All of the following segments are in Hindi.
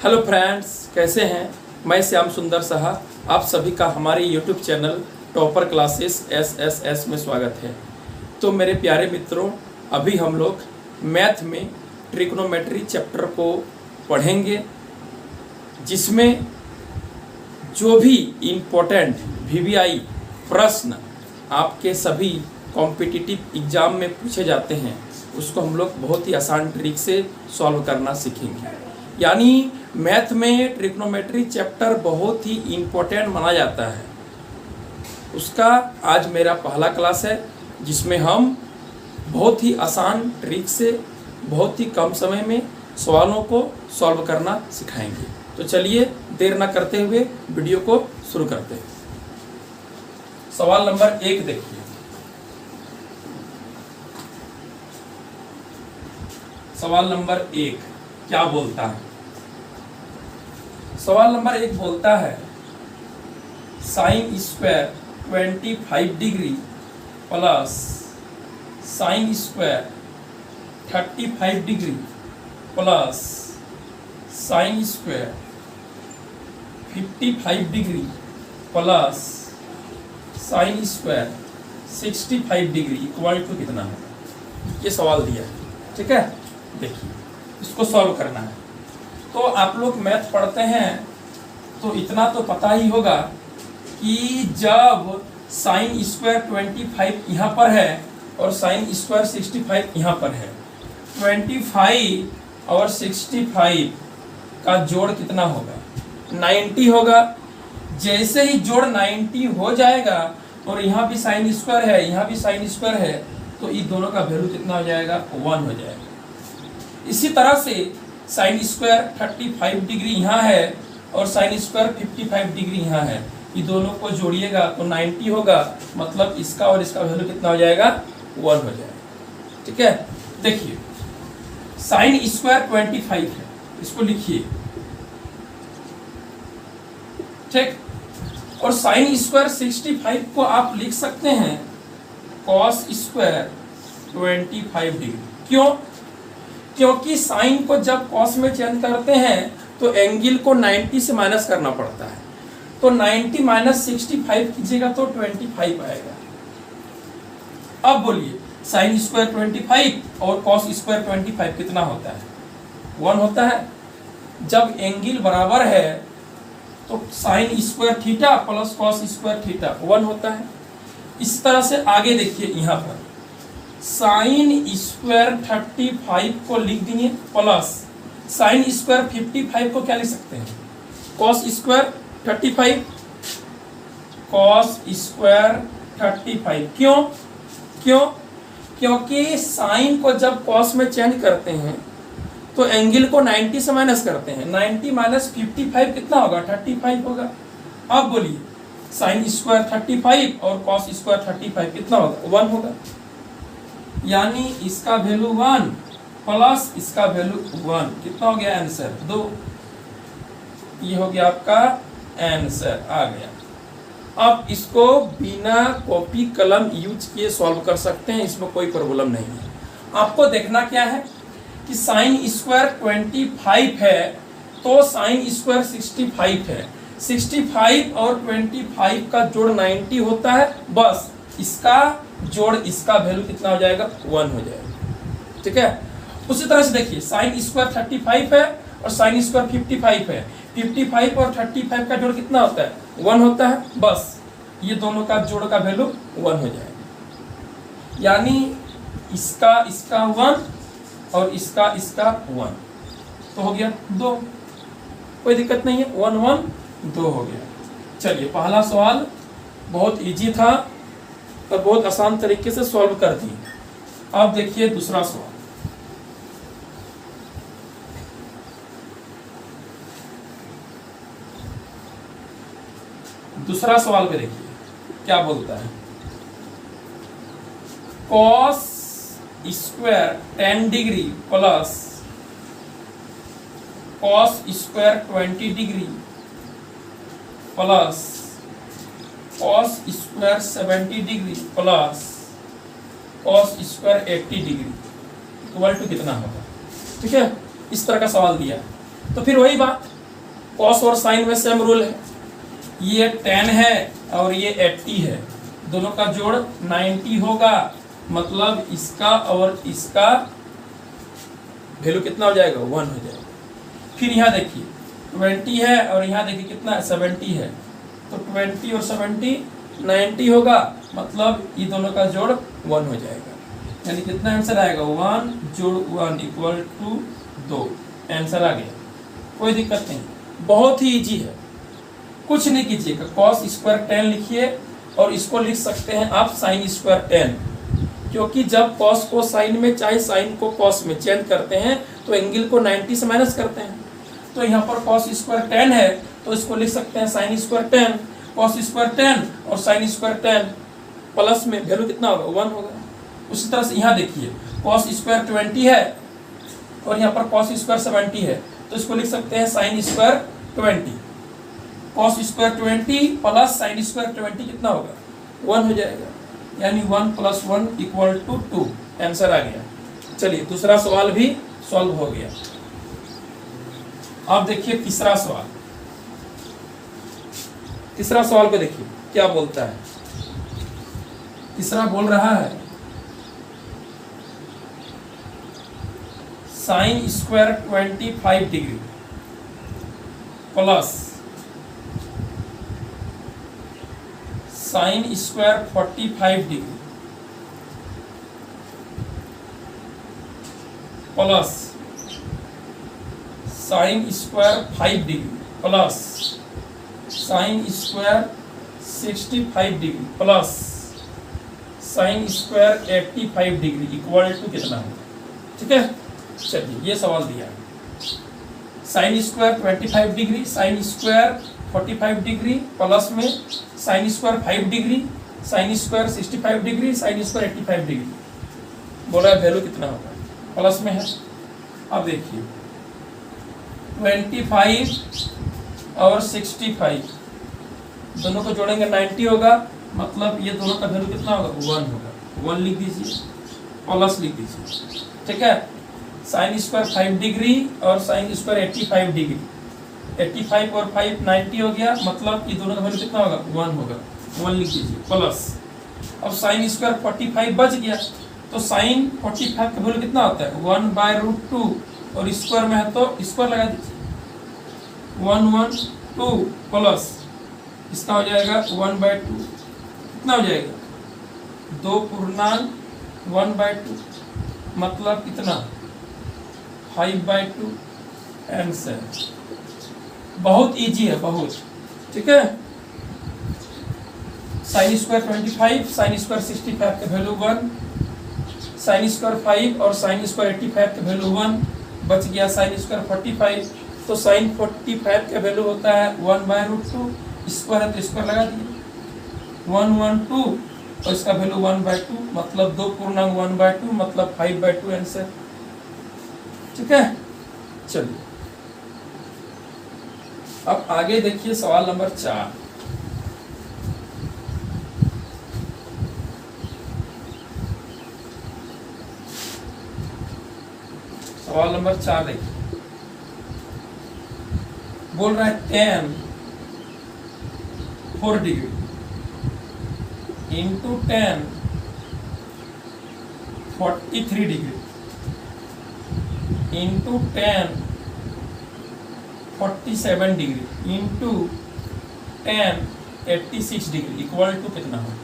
हेलो फ्रेंड्स, कैसे हैं। मैं श्याम सुंदर साहा, आप सभी का हमारे YouTube channel topper classes SSS में स्वागत है। तो मेरे प्यारे मित्रों, अभी हम लोग मैथ में ट्रिग्नोमेट्री चैप्टर को पढ़ेंगे, जिसमें जो भी इम्पोर्टेंट VVI प्रश्न आपके सभी कॉम्पिटिटिव एग्जाम में पूछे जाते हैं, उसको हम लोग बहुत ही आसान ट्रिक से सॉल्व करना सीखेंगे। यानी मैथ में ट्रिग्नोमेट्री चैप्टर बहुत ही इम्पोर्टेंट माना जाता है। उसका आज मेरा पहला क्लास है, जिसमें हम बहुत ही आसान ट्रिक से बहुत ही कम समय में सवालों को सॉल्व करना सिखाएंगे। तो चलिए देर ना करते हुए वीडियो को शुरू करते हैं। सवाल नंबर 1 देखिए। सवाल नंबर 1 क्या बोलता है? सवाल नंबर 1 बोलता है sine square 25 degree plus sine square 35 degree plus sine square 55 degree plus sine square 65 degree equal to कितना है? ये सवाल दिया है, ठीक है। देखिए, इसको सॉल्व करना है। तो आप लोग मैथ पढ़ते हैं तो इतना तो पता ही होगा कि जब साइन स्क्वायर 25 यहाँ पर है और साइन स्क्वायर 65 यहाँ पर है, 25 और 65 का जोड़ कितना होगा? 90 होगा। जैसे ही जोड़ 90 हो जाएगा और यहाँ भी साइन स्क्वायर है, यहाँ भी साइन स्क्वायर है, तो इन दोनों का वैल्यू कितना हो जाएगा? 1 हो जाएगा। इसी तरह से साइन स्क्वायर 35 डिग्री यहाँ है और साइन स्क्वायर 55 डिग्री यहाँ है, ये दोनों को जोड़िएगा तो 90 होगा, मतलब इसका और इसका वैल्यू कितना हो जाएगा? 1 हो जाएगा, ठीक है। देखिए, साइन स्क्वायर 25 है, इसको लिखिए, ठीक। और साइन स्क्वायर 65 को आप लिख सकते हैं कॉस स्क्वायर 25 डिग्री। क्यों? क्योंकि साइन को जब कॉस में चेंज करते हैं तो एंगल को 90 से माइनस करना पड़ता है। तो 90 माइनस 65 कीजिएगा तो 25 आएगा। अब बोलिए, साइन स्क्वायर 25 और कॉस स्क्वायर 25 कितना होता है? 1 होता है। जब एंगल बराबर है तो sine square theta plus cos square theta 1 होता है। इस तरह से आगे देखिए, यहाँ पर साइन स्क्वायर 35 को लिख दिए प्लस साइन स्क्वायर 55 को क्या लिख सकते हैं? Cos square 35 cos square 35। क्यों? क्योंकि साइन को जब कॉस में चेंज करते हैं तो एंगल को 90 से माइनस करते हैं। 90 माइनस 55 कितना होगा? 35 होगा। अब बोलिए, साइन स्क्वायर 35 और कॉस स्क्वायर 35 कितना होगा? 1 होगा। यानी इसका वैल्यू 1 प्लस इसका वैल्यू 1 कितना हो गया? आंसर 2। ये हो गया आपका आंसर, आ गया। अब इसको बिना कॉपी कलम यूज किए सॉल्व कर सकते हैं, इसमें कोई प्रॉब्लम नहीं है। आपको देखना क्या है कि साइन स्क्वायर 25 है तो साइन स्क्वायर 65 है। 65 और 25 का जोड़ 90 होता है, बस इसका जोड़ इसका वैल्यू कितना हो जाएगा? 1 हो जाएगा, ठीक है। उसी तरह से देखिए, साइन स्क्वायर 35 है और साइन स्क्वायर 55 है। 55 और 35 का जोड़ कितना होता है? 1 होता है, बस ये दोनों का जोड़ का वैल्यू 1 हो जाएगा। यानी इसका 1 और इसका 1, तो हो गया 2। कोई दिक्कत नहीं है, 1 1 2 हो गया। चलिए, पहला सवाल बहुत इजी था और बहुत आसान तरीके से सॉल्व कर दिए। अब देखिए दूसरा सवाल। दूसरा सवाल पे देखिए क्या बोलता है। Cos square 10 degree plus cos square 20 degree plus cos square 70 degree plus cos square 80 degree equal to कितना होगा? ठीक है, इस तरह का सवाल दिया। तो फिर वही बात, कॉस और साइन में सेम रूल है, ये 10 है और ये 80 है, दोनों का जोड़ 90 होगा, मतलब इसका और इसका वैल्यू कितना हो जाएगा, 1 हो जाएगा। फिर यहाँ देखिए 20 है और यहाँ देखिए कितना है, 70 है, तो 20 और 70 90 होगा, मतलब ये दोनों का जोड़ 1 हो जाएगा। यानी कितना आंसर आएगा, 1 जोड़ 1 इक्वल टू 2। आंसर आ गया, कोई दिक्कत नहीं, बहुत ही इजी है, कुछ नहीं कीजिएगा। कॉस स्क्वायर 10 लिखिए और इसको लिख सकते हैं आप साइन स्क्वायर 10, क्योंकि जब कॉस को साइन में चाहे साइन को कॉस में चेंज करते हैं तो एंगल को 90 से माइनस करते हैं। तो यहाँ पर कॉस स्क्वायर 10 है तो इसको लिख सकते हैं साइन स्क्वायर 10, कॉस स्क्वायर 10 और साइन स्क्वायर 10 प्लस में वैल्यू कितना होगा, 1 होगा। उसी तरह से यहाँ देखिए कॉस स्क्वायर 20 है और यहाँ पर कॉस स्क्वायर 70 है, तो इसको लिख सकते हैं sine square 20, cos square 20 plus sine square 20 कितना होगा, 1 हो जाएगा। यानी 1 + 1 इक्वल टू 2। आंसर आ गया। चलिए दूसरा सवाल भी सॉल्व हो गया। अब देखिए तीसरा सवाल, तीसरा सवाल को देखिए क्या बोलता है। तीसरा बोल रहा है sine square 25 degree plus sine square 45 degree plus sine square 5 degree plus sine square 65 degree plus sine square 85 degree equal to कितना होगा। ठीक है, चलिए ये सवाल दिया है। Sine square 25 degree, sine square 45 degree plus में sine square 5 degree, sine square 65 degree, sine square 85 degree. बोला है वैल्यू कितना होगा, प्लस में है। अब देखिए 25 और 65 दोनों को जोड़ेंगे 90 होगा, मतलब ये दोनों का वैल्यू कितना होगा, 1 होगा। 1 लिख दीजिए, प्लस लिख दीजिए। ठीक है, साइन स्क्वायर 5 डिग्री और साइन स्क्वायर 85 डिग्री, 85 और 5 90 हो गया, मतलब ये दोनों का वैल्यू कितना होगा, 1 होगा। 1 लिख दीजिए प्लस। अब साइन स्क्वायर 45 बच गया, तो साइन 45 का वैल्यू कितना होता है, 1/√2 और स्क्वायर में है तो स्क्वायर लगा दीजिए, 1/2 प्लस इसका हो जाएगा 1/2, कितना हो जाएगा, 2.1/2, मतलब कितना, 5/2। आंसर बहुत इजी है, बहुत। ठीक है, साइन स्क्वायर 25, साइन स्क्वायर 65 का वैल्यू 1, साइन स्क्वायर 5 और साइन स्क्वायर 85 का वैल्यू 1 बच गया। साइन स्क्वायर 45, तो साइन 45 का वैल्यू होता है 1/√2, स्क्वायर है तो स्क्वायर लगा दिए, 1/2 और इसका वैल्यू 1/2, मतलब 2.1/2, मतलब 5/2 आंसर। ठीक है, चलिए अब आगे देखिए सवाल नंबर 4। सवाल नंबर 4 देखिए, बोल रहा है tan 4 degree into tan 43 degree into tan 47 degree into tan 86 degree equal to कितना होगा।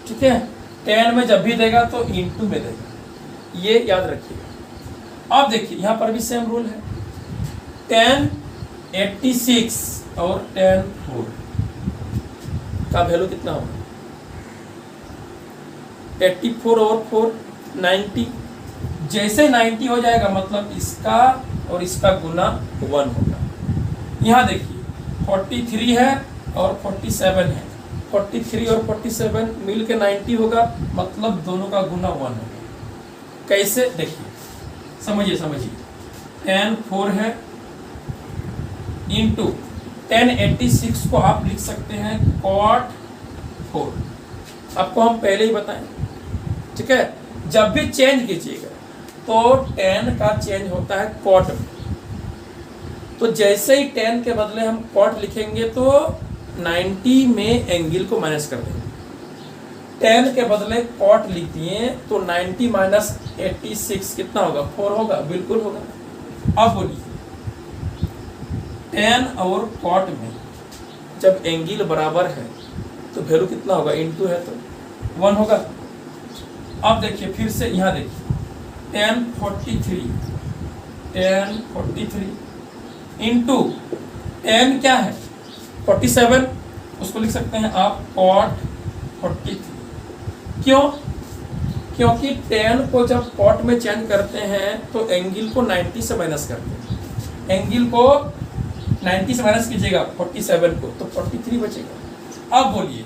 ठीक है, tan में जब भी देगा तो इंटू में देगा, ये याद रखिएगा। अब देखिए यहाँ पर भी सेम रूल है, tan 86 और tan 4 का वैल्यू कितना होगा, 84 और 4 90। जैसे 90 हो जाएगा मतलब इसका और इसका गुना 1 होगा। यहाँ देखिए 43 है और 47 है, 43 और 47 मिल के 90 होगा, मतलब दोनों का गुना 1 होगा। कैसे देखिए, समझिए समझिए, tan 4 है इंटू tan 86 को आप लिख सकते हैं cot 4। आपको हम पहले ही बताएं। ठीक है, जब भी चेंज कीजिएगा तो tan का चेंज होता है cot में, तो जैसे ही tan के बदले हम cot लिखेंगे तो 90 में एंगल को माइनस कर देंगे। tan के बदले cot लिख दिए तो 90 माइनस 86 कितना होगा? 4 होगा, बिल्कुल होगा। अब बोलिए tan और cot में जब एंगल बराबर है तो वैल्यू कितना होगा? इनटू है तो 1 होगा। अब देखिए फिर से यहाँ देखिए tan 43 इंटू tan क्या है? 47, उसको लिख सकते हैं आप cot 43। क्यों? क्योंकि tan को जब cot में चेंज करते हैं तो एंगल को 90 से माइनस करते हैं। एंगल को 90 से माइनस कीजिएगा 47 को, तो 43 बचेगा। अब बोलिए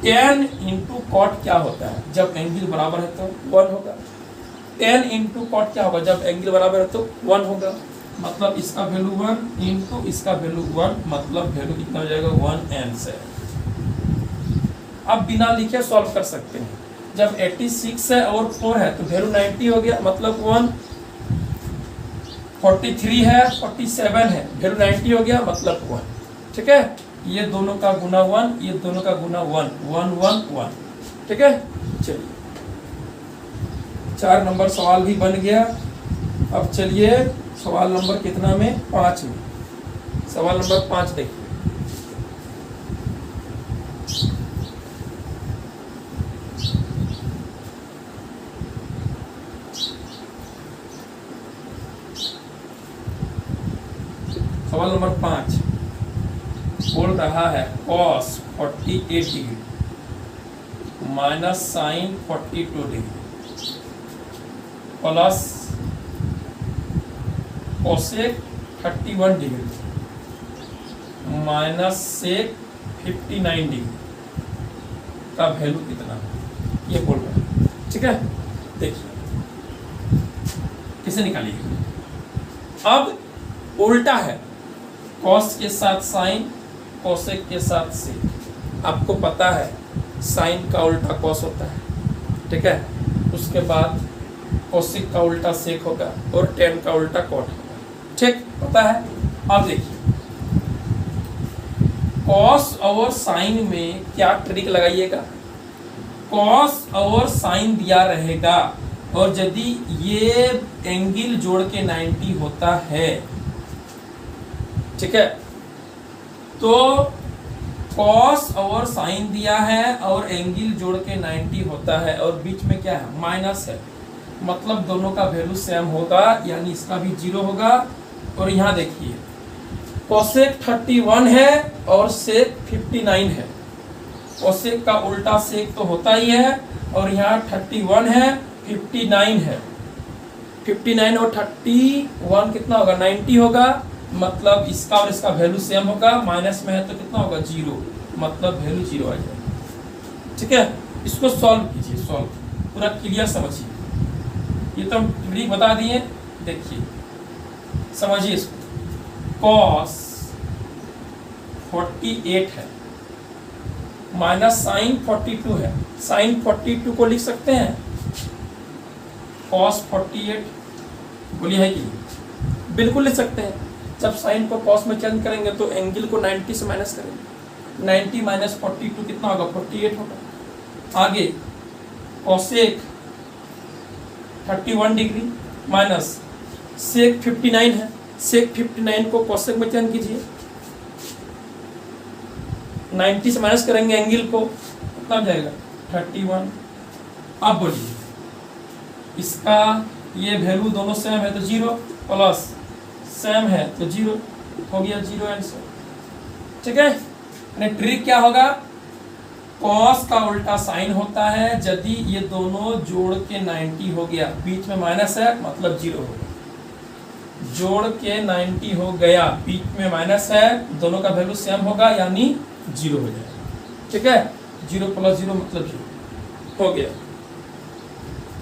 tan इंटू कॉट क्या होता है? जब एंगल बराबर है तो 1 होगा। tan इंटू कॉट क्या होगा? जब एंगल बराबर है तो 1 होगा। मतलब इसका वैल्यू 1 इंटू इसका वैल्यू 1, मतलब वैल्यू कितना हो जाएगा? 1 आंसर। अब बिना लिखे सॉल्व कर सकते हैं। जब 86 है और 4 है तो वैल्यू 90 हो गया, मतलब 1। 43 है, 47 है, वैल्यू 90 हो गया, मतलब 1। ठीक है, ये दोनों का गुना 1, ये दोनों का गुना 1, 1 1 1। ठीक है, चलिए 4 नंबर सवाल भी बन गया। अब चलिए सवाल नंबर कितना में? 5 में। सवाल नंबर 5 देखिए। सवाल नंबर 5 बोल रहा है cos 48 degree minus sine 42 degree plus cosec 31 degree minus sec 59 degree का वैल्यू कितना है? ये बोल रहा है। ठीक है, देखिए किसे निकालिएगा। अब उल्टा है, कॉस के साथ साइन, कोसेक के साथ सेक। आपको पता है साइन का उल्टा कॉस होता है। ठीक है, उसके बाद कोसेक का उल्टा सेक होगा और टेन का उल्टा कॉट होगा। ठीक, पता है। अब देखिए कॉस और साइन में क्या ट्रिक लगाइएगा। कॉस और साइन दिया रहेगा और यदि ये एंगल जोड़ के 90 होता है, ठीक है, तो कॉस और साइन दिया है और एंगल जोड़ के 90 होता है और बीच में क्या है? माइनस है, मतलब दोनों का वैल्यू सेम होगा, यानी इसका भी 0 होगा। और यहाँ देखिए कोसेक 31 है और सेक 59 है। कोसेक का उल्टा सेक तो होता ही है और यहाँ 31 है, 59 है। 59 और 31 कितना होगा? 90 होगा, मतलब इसका और इसका वैल्यू सेम होगा। माइनस में है तो कितना होगा? 0, मतलब वैल्यू 0 आ जाएगा। ठीक है, इसको सॉल्व कीजिए, सॉल्व पूरा क्लियर समझिए। ये तो हम ट्रिक बता दिए, देखिए समझिए इसको। कॉस 48 है माइनस साइन 42 है। साइन 42 को लिख सकते हैं कॉस 48, बोलिए है कि बिल्कुल लिख सकते हैं। जब साइन को कॉस में चेंज करेंगे तो एंगल को 90 से माइनस करेंगे। 90 माइनस 42 कितना होगा? 48 होगा। आगे कोसेक 31 डिग्री माइनस सेक 59 है। सेक 59 को कोसेक में चेंज कीजिए, 90 से माइनस करेंगे एंगल को, कितना हो जाएगा? 31। अब बोलिए इसका ये वैल्यू दोनों सेम है तो 0 प्लस सेम है तो 0 हो गया, 0 आंसर। ठीक है, ट्रिक क्या होगा? कॉस का उल्टा साइन होता है, यदि ये दोनों जोड़ के 90 हो गया, बीच में माइनस है मतलब 0 हो गया। जोड़ के 90 हो गया, बीच में माइनस है, दोनों का वैल्यू सेम होगा यानी 0 हो जाएगा। ठीक है, 0 प्लस 0 मतलब 0 हो गया।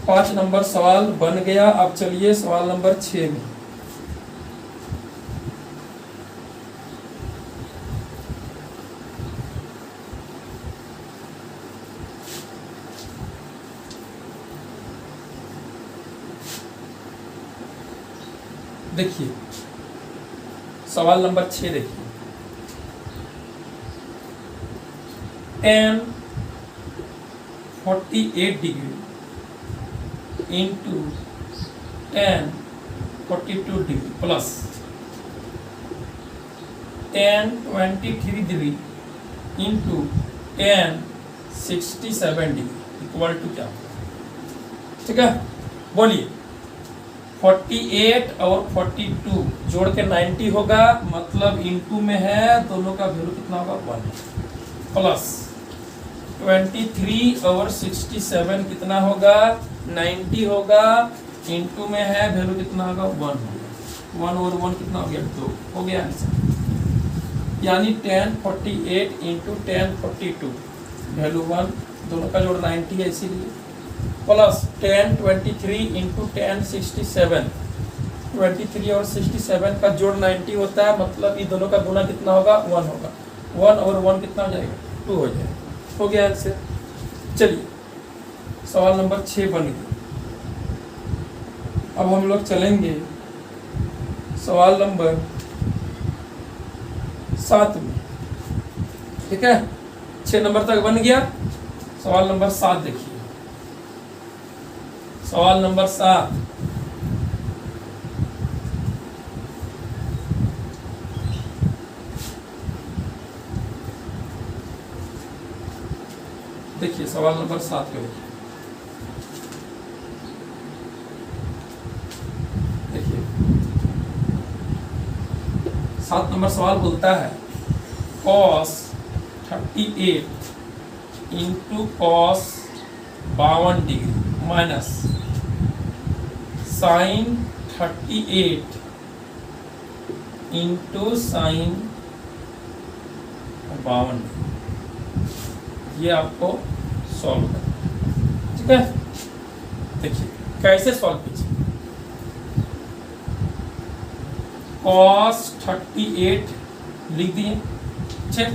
5 नंबर सवाल बन गया। अब चलिए सवाल नंबर 6 में। देखिए सवाल नंबर 6 देखिए, tan 48 degree into tan 42 degree plus tan 23 degree into tan 67 degree equal to क्या? ठीक है, बोलिए। 48 और 42 जोड़ के 90 होगा, मतलब इंटू में है, दोनों का वैल्यू कितना होगा 1, प्लस 23 और 67 कितना होगा 90 होगा, इंटू में है, वैल्यू कितना होगा 1 होगा, 1 और 1 कितना हो गया 2, हो गया आंसर। यानी tan 48 इंटू tan 42 वैल्यू 1, दोनों का जोड़ 90 है इसीलिए, प्लस tan 23 इंटू tan 67, 23 और 67 का जोड़ 90 होता है, मतलब ये दोनों का गुना कितना होगा 1 होगा, 1 और 1 कितना हो जाएगा 2 हो जाएगा, हो गया आंसर। चलिए सवाल नंबर 6 बन गया। अब हम लोग चलेंगे सवाल नंबर 7 में। ठीक है, 6 नंबर तक बन गया। सवाल नंबर 7 देखिए, सवाल नंबर 7, देखिए सवाल नंबर 7 को देखिए, 7 नंबर सवाल बोलता है cos 38 into cos 52 degree minus sin 38 into sin 52, ये आपको सॉल्व करना। ठीक है, देखिए कैसे सॉल्व कीजिए। cos 38 लिख दिए, ठीक,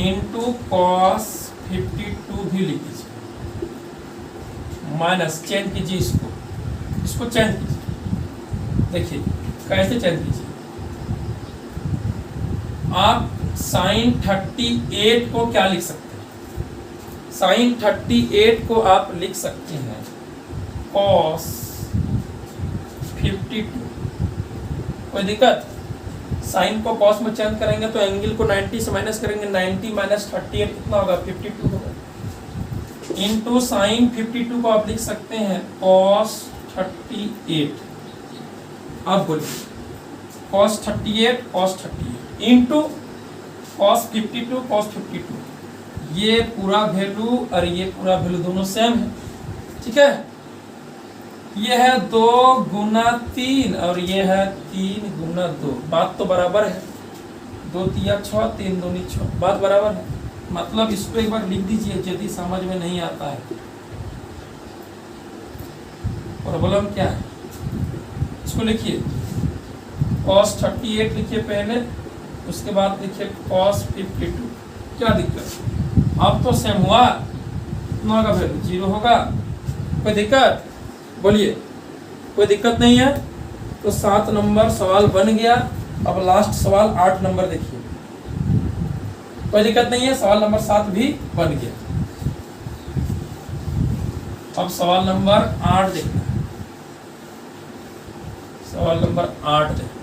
इंटू cos 52 भी लिख दीजिए, माइनस चेंज कीजिए, इसको चेंज कीजिए। देखिए कैसे चेंज कीजिए, आप sin 38 को क्या लिख सकते हैं, sin 38 को आप लिख सकते हैं cos 52, कोई दिक्कत? साइन को cos में चेंज करेंगे तो एंगल को 90 से माइनस करेंगे, 90 माइनस 38 कितना होगा 52 होगा, इंटू साइन 52 को आप लिख सकते हैं cos 38। अब बोलिए cos 38 इंटू cos 52, ये पूरा वैल्यू और ये पूरा वैल्यू दोनों सेम है। ठीक है, ये है 2 गुना 3 और ये है 3 गुना 2, बात तो बराबर है, 2 तिया 6, 3 दूनी 6, बात बराबर है। मतलब इसको एक बार लिख दीजिए यदि समझ में नहीं आता है। प्रॉब्लम क्या है, इसको लिखिए cos 38 लिखिए पहले, उसके बाद लिखिए cos 52, क्या दिक्कत? अब तो सेम हुआ, कितना होगा वैल्यू 0 होगा, कोई दिक्कत? बोलिए, कोई दिक्कत नहीं है। तो 7 नंबर सवाल बन गया। अब लास्ट सवाल 8 नंबर देखिए, कोई दिक्कत नहीं है, सवाल नंबर 7 भी बन गया। अब सवाल नंबर 8 देखना है, सवाल नंबर 8 देखना।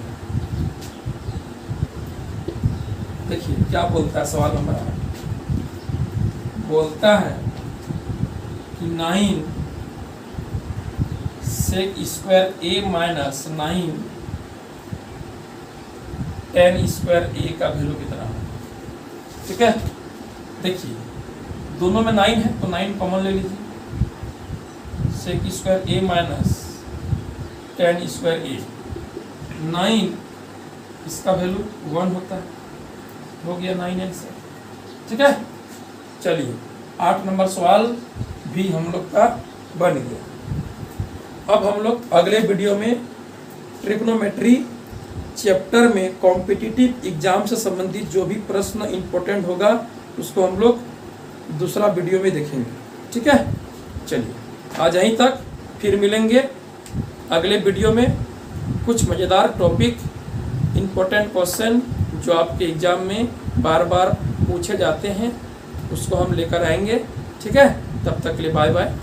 देखिए क्या बोलता है सवाल नंबर 8, बोलता है कि 9 sec square a minus 9 tan square a का वैल्यू कितना है। ठीक है, देखिए दोनों में 9 है तो 9 कॉमन ले लीजिए, sec square a minus tan square a, 9 इसका वैल्यू 1 होता है, हो गया 9 आंसर। ठीक है, चलिए 8 नंबर सवाल भी हम लोग का बन गया। अब हम लोग अगले वीडियो में ट्रिग्नोमेट्री चैप्टर में कॉम्पिटिटिव एग्जाम से संबंधित जो भी प्रश्न इंपॉर्टेंट होगा उसको हम लोग दूसरा वीडियो में देखेंगे। ठीक है, चलिए आज यहीं तक, फिर मिलेंगे अगले वीडियो में। कुछ मज़ेदार टॉपिक, इम्पोर्टेंट क्वेश्चन जो आपके एग्ज़ाम में बार बार पूछे जाते हैं उसको हम लेकर आएंगे। ठीक है, तब तक के लिए बाय बाय।